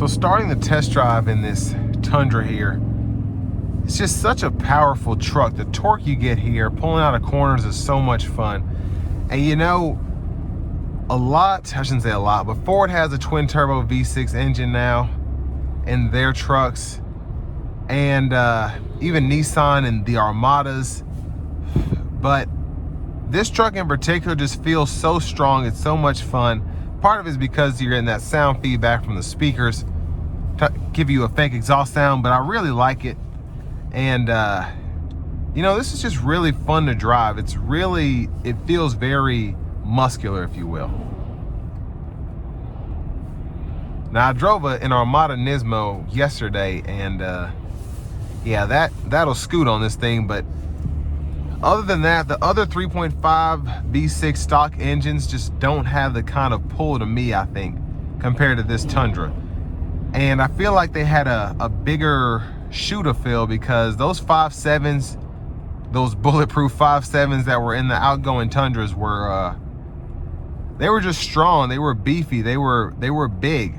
So starting the test drive in this Tundra here, it's just such a powerful truck. The torque you get here, pulling out of corners, is so much fun. And you know, I shouldn't say a lot, but Ford has a twin turbo V6 engine now in their trucks, and even Nissan and the Armadas. But this truck in particular just feels so strong. It's so much fun. Part of it is because you're getting that sound feedback from the speakers to give you a fake exhaust sound, but I really like it. And you know, this is just really fun to drive. It feels very muscular, if you will. Now, I drove an Armada Nismo yesterday, and yeah, that'll scoot on this thing. But other than that, the other 3.5 V6 stock engines just don't have the kind of pull to me, I think, compared to this Tundra. And I feel like they had a bigger shoe to fill, because those 5.7s, those bulletproof 5.7s that were in the outgoing Tundras were they were just strong. They were beefy. They were big,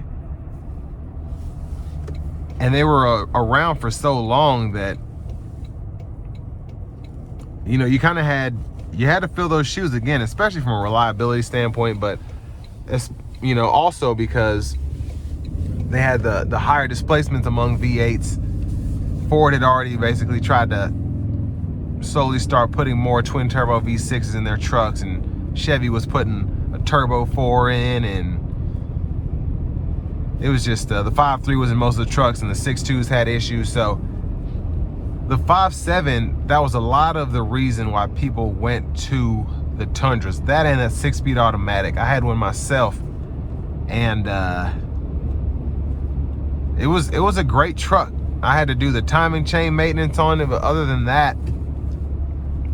and they were around for so long that, you know, you kind of had to fill those shoes again, especially from a reliability standpoint, but it's, you know, also because they had the higher displacements among V8s. Ford had already basically tried to slowly start putting more twin turbo V6s in their trucks, and Chevy was putting a turbo 4 in, and it was just the 5.3 was in most of the trucks, and the 6.2s had issues. So the 5.7, that was a lot of the reason why people went to the Tundras. That and that 6-speed automatic. I had one myself, and it was a great truck. I had to do the timing chain maintenance on it, but other than that,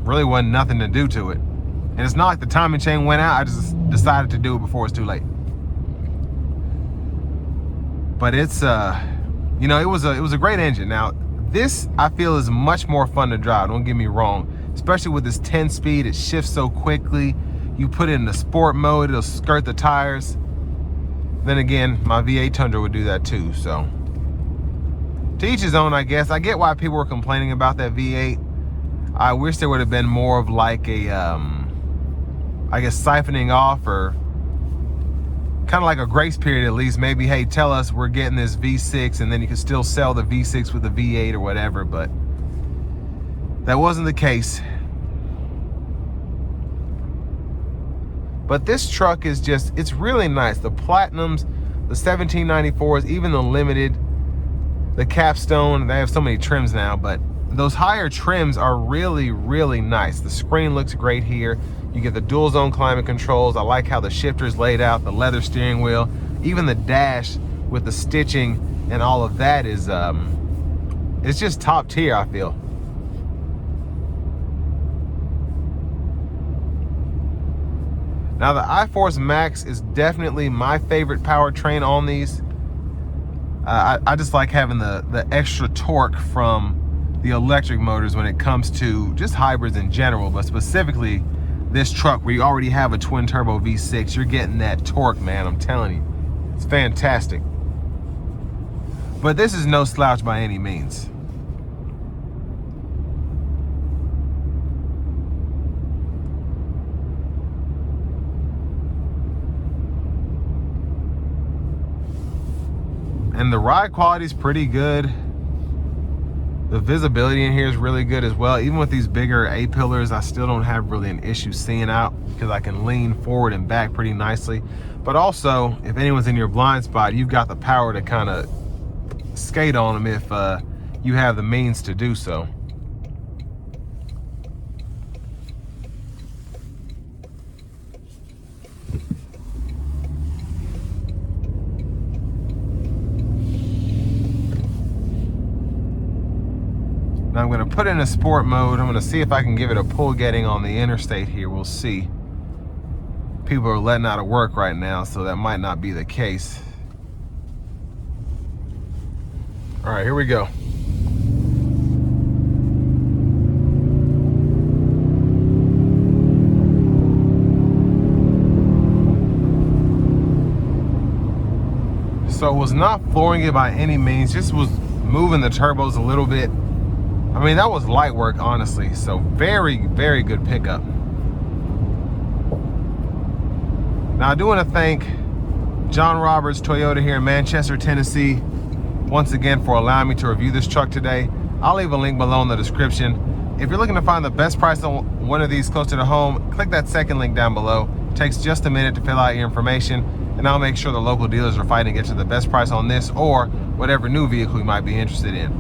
really wasn't nothing to do to it. And it's not like the timing chain went out. I just decided to do it before it's too late. But it's you know, it was a great engine. Now this, I feel, is much more fun to drive, don't get me wrong, especially with this 10-speed. It shifts so quickly. You put it in the sport mode, it'll skirt the tires. Then again, my V8 Tundra would do that too. So to each his own, I guess. I get why people were complaining about that V8. I wish there would have been more of like a, I guess, siphoning off, or kind of like a grace period at least. Maybe, hey, tell us we're getting this V6, and then you can still sell the V6 with the V8 or whatever, but that wasn't the case. But this truck is just, it's really nice. The Platinums, the 1794s, even the Limited, the Capstone, they have so many trims now, but those higher trims are really, really nice. The screen looks great here. You get the dual zone climate controls. I like how the shifter's laid out, the leather steering wheel, even the dash with the stitching and all of that is, it's just top tier, I feel. Now the iForce Max is definitely my favorite powertrain on these. I just like having the extra torque from the electric motors when it comes to just hybrids in general, but specifically this truck where you already have a twin turbo V6. You're getting that torque, man, I'm telling you. It's fantastic. But this is no slouch by any means. And the ride quality is pretty good. The visibility in here is really good as well. Even with these bigger A-pillars, I still don't have really an issue seeing out, because I can lean forward and back pretty nicely. But also, if anyone's in your blind spot, you've got the power to kind of skate on them if you have the means to do so. Now I'm going to put it in a sport mode. I'm going to see if I can give it a pull getting on the interstate here. We'll see. People are letting out of work right now, so that might not be the case. All right, here we go. So it was not flooring it by any means, just was moving the turbos a little bit. I mean, that was light work, honestly. So very, very good pickup. Now I do want to thank John Roberts Toyota here in Manchester, Tennessee, once again for allowing me to review this truck today. I'll leave a link below in the description. If you're looking to find the best price on one of these close to the home, click that second link down below. It takes just a minute to fill out your information, and I'll make sure the local dealers are fighting to get to the best price on this or whatever new vehicle you might be interested in.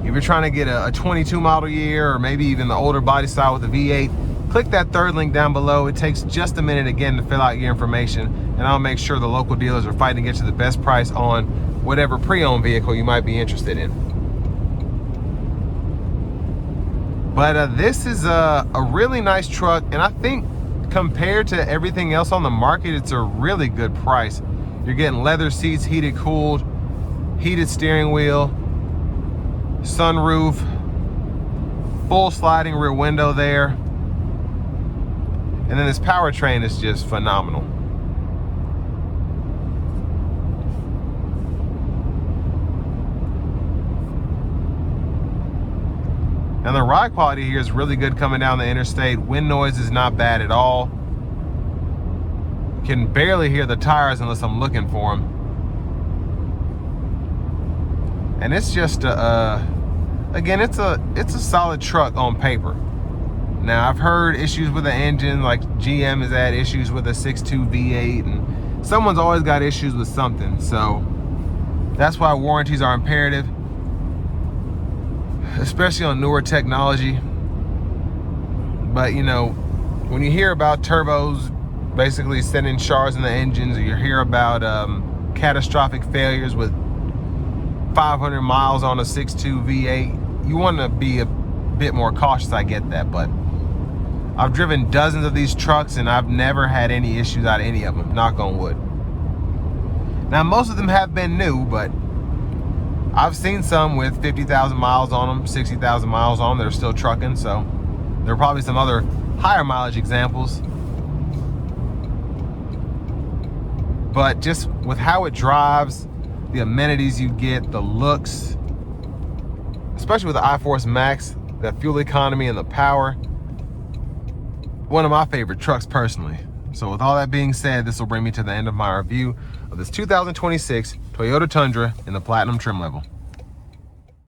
If you're trying to get a 22 model year or maybe even the older body style with the V8, click that third link down below. It takes just a minute again to fill out your information, and I'll make sure the local dealers are fighting to get to the best price on whatever pre-owned vehicle you might be interested in. But this is a really nice truck, and I think compared to everything else on the market, it's a really good price. You're getting leather seats, heated, cooled, heated steering wheel, sunroof, full sliding rear window there, and then this powertrain is just phenomenal. And the ride quality here is really good coming down the interstate. Wind noise is not bad at all. Can barely hear the tires unless I'm looking for them. And it's just again, it's a solid truck on paper. Now I've heard issues with the engine, like GM has had issues with a 6.2 V8, and someone's always got issues with something. So that's why warranties are imperative, especially on newer technology. But you know, when you hear about turbos basically sending shards in the engines, or you hear about catastrophic failures with 500 miles on a 6.2 V8, you want to be a bit more cautious. I get that, but I've driven dozens of these trucks and I've never had any issues out of any of them, knock on wood. Now most of them have been new, but I've seen some with 50,000 miles on them, 60,000 miles on them that are still trucking. So there are probably some other higher mileage examples. But just with how it drives, the amenities you get, the looks, especially with the iForce Max, that fuel economy and the power, one of my favorite trucks personally. So with all that being said, this will bring me to the end of my review of this 2026 Toyota Tundra in the Platinum trim level.